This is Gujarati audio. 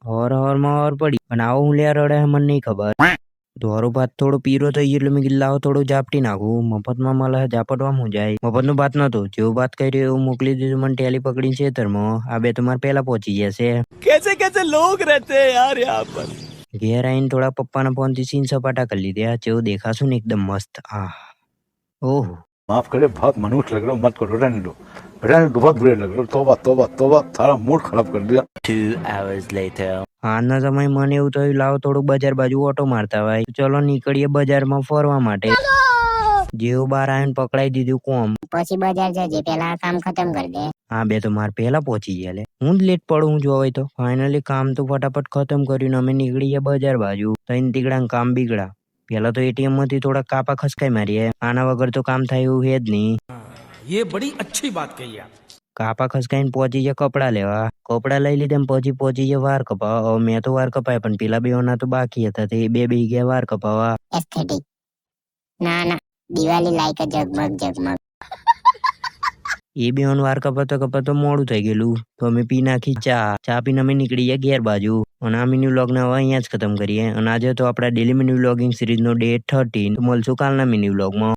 હવાર માં પડી પણ આવો હું લ્યા રડે મને નહીં ખબર. ધોરો ભાત થોડો પીરો થઈ ગયો એટલે મેં કીધું લાવો થોડું ઝાપટી નાખું. મફતમાં મળે ઝાપટવા હું જાય. મફતનો ભાત નતો, જેવો ભાત કર્યો એવું મોકલી દીધું મને ટેલી પકડીને ખેતરમાં. આ બે તો મારે પહેલા પહોંચી ગયા છે. कैसे कैसे लोग रहते हैं यार यहाँ पर। ઘેર આવીને થોડા પપ્પાના ફોનથી સીન સપાટા કરી લીધા. જેવું દેખાશું ને એકદમ મસ્ત. ઓહો माफ करे, बहुत मनुष्य लग रहा हूँ, मत करो, रहने दो, बहुत बुरे लग रहे हो। तौबा तौबा तौबा, सारा मूड खराब कर दिया। 2 hours later. આજના સમય મને એવું થયું લાવો થોડું બજાર બાજુ ઓટો મારતા હોય. ચલો નીકળીએ બજારમાં ફરવા માટે. જેવું બહાર આવીને પકડાઈ દીધું કોમ. પછી બજાર જજે, પેલા કામ ખતમ કરી દે. આ બે તો મારે પહેલા પહોંચી ગયા લે. હું જ લેટ પડું હું જોવાય તો. ફાઇનલી કામ તો ફટાફટ ખતમ કર્યું ને અમે નીકળી ગયા બજાર બાજુ. તઈને તીકડા કામ બીગડા. પેલા તો એટીએમ માંથી થોડા કાપા ખસકાઈ મારીએ. આના વગર તો કામ થાય એવું હે જ નહીં. ये बड़ी अच्छी बात कही आप। કાપા ખસકાઈને પહોંચી ગયા કપડા લેવા. કપડા લઈ લીધા પછી પહોંચી ગયા વાર કપાવા. મેં તો વાર કપાય પણ પેલા બેઓના તો બાકી હતા તે બે ગયા વાર કપાવા. એસ્થેટિક ના ના, દિવાળી લાઈક જગમગ જગમગ. એ બેઓનો વાર કપાતો મોડું થઈ ગયેલું તો અમે પી નાખી ચા પીને અમે નીકળી ગયા ઘેર બાજુ. અને આ મિની વ્લોગ ને હવે અહીંયા જ ખતમ કરીએ. અને આજે તો આપણા ડેલી મિની વ્લોગિંગ સિરીઝ નો ડે 13. તો મળશું કાલના મિની વ્લોગમાં.